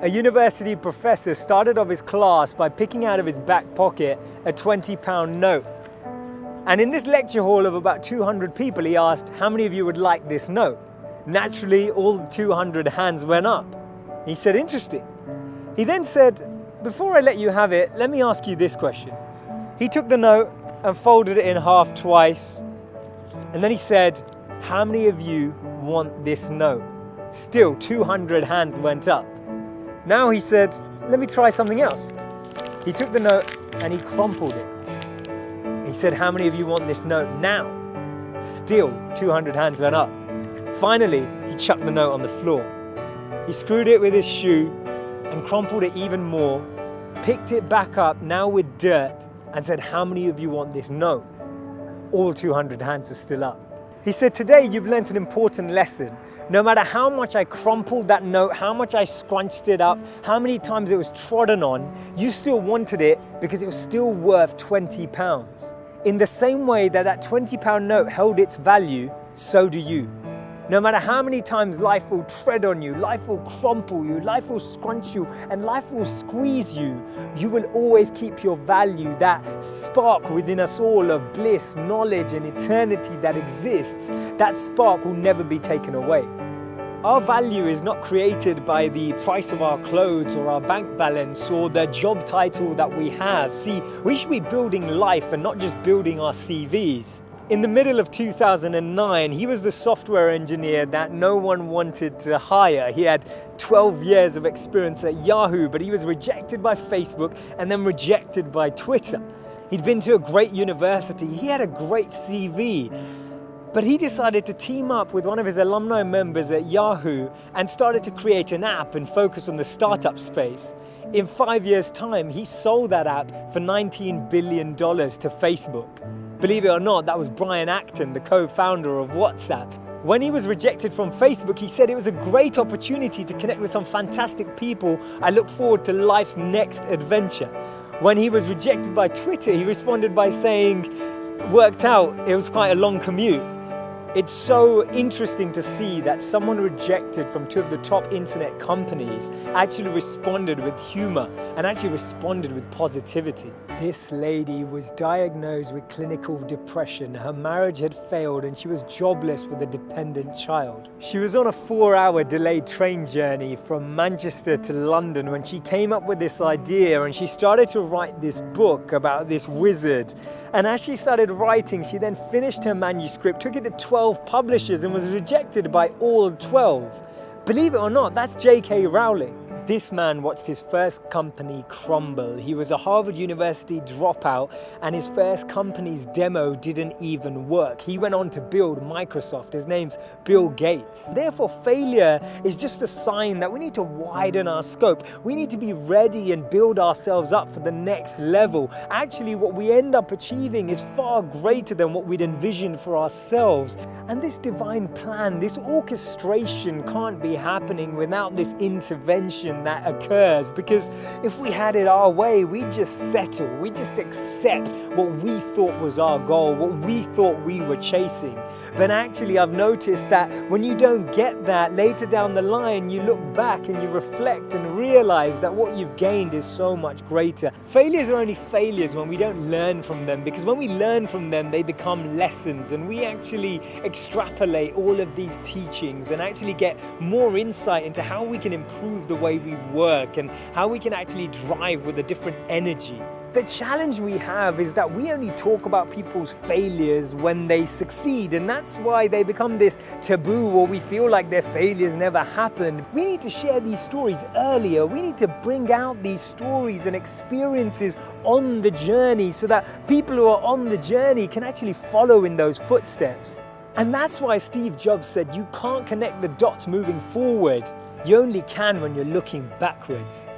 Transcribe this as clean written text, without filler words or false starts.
A university professor started off his class by picking out of his back pocket a £20 note. And in this lecture hall of about 200 people, he asked, how many of you would like this note? Naturally, all 200 hands went up. He said, interesting. He then said, before I let you have it, let me ask you this question. He took the note and folded it in half twice. And then he said, how many of you want this note? Still, 200 hands went up. Now he said, let me try something else. He took the note and he crumpled it. He said, how many of you want this note now? Still, 200 hands went up. Finally, he chucked the note on the floor. He screwed it with his shoe and crumpled it even more, picked it back up, now with dirt, and said, how many of you want this note? All 200 hands were still up. He said, today you've learnt an important lesson. No matter how much I crumpled that note, how much I scrunched it up, how many times it was trodden on, you still wanted it because it was still worth £20. In the same way that that £20 note held its value, so do you. No matter how many times life will tread on you, life will crumple you, life will scrunch you, and life will squeeze you, you will always keep your value, that spark within us all of bliss, knowledge, and eternity that exists. That spark will never be taken away. Our value is not created by the price of our clothes or our bank balance or the job title that we have. See, we should be building life and not just building our CVs. In the middle of 2009, he was the software engineer that no one wanted to hire. He had 12 years of experience at Yahoo, but he was rejected by Facebook and then rejected by Twitter. He'd been to a great university. He had a great CV. But he decided to team up with one of his alumni members at Yahoo and started to create an app and focus on the startup space. In 5 years' time, he sold that app for $19 billion to Facebook. Believe it or not, that was Brian Acton, the co-founder of WhatsApp. When he was rejected from Facebook, he said it was a great opportunity to connect with some fantastic people. I look forward to life's next adventure. When he was rejected by Twitter, he responded by saying, worked out, it was quite a long commute. It's so interesting to see that someone rejected from two of the top internet companies actually responded with humor and actually responded with positivity. This lady was diagnosed with clinical depression. Her marriage had failed and she was jobless with a dependent child. She was on a 4-hour delayed train journey from Manchester to London when she came up with this idea, and she started to write this book about this wizard. And as she started writing, she then finished her manuscript, took it to 12 publishers and was rejected by all 12. Believe it or not, that's J.K. Rowling. This man watched his first company crumble. He was a Harvard University dropout and his first company's demo didn't even work. He went on to build Microsoft. His name's Bill Gates. Therefore, failure is just a sign that we need to widen our scope. We need to be ready and build ourselves up for the next level. Actually, what we end up achieving is far greater than what we'd envisioned for ourselves. And this divine plan, this orchestration can't be happening without this intervention that occurs, because if we had it our way, we'd just settle, we just accept what we thought was our goal, what we thought we were chasing. But actually, I've noticed that when you don't get that, later down the line, you look back and you reflect and realize that what you've gained is so much greater. Failures are only failures when we don't learn from them, because when we learn from them, they become lessons, and we actually extrapolate all of these teachings and actually get more insight into how we can improve the way we work and how we can actually drive with a different energy. The challenge we have is that we only talk about people's failures when they succeed, and that's why they become this taboo, or we feel like their failures never happened. We need to share these stories earlier. We need to bring out these stories and experiences on the journey so that people who are on the journey can actually follow in those footsteps. And that's why Steve Jobs said you can't connect the dots moving forward. You only can when you're looking backwards.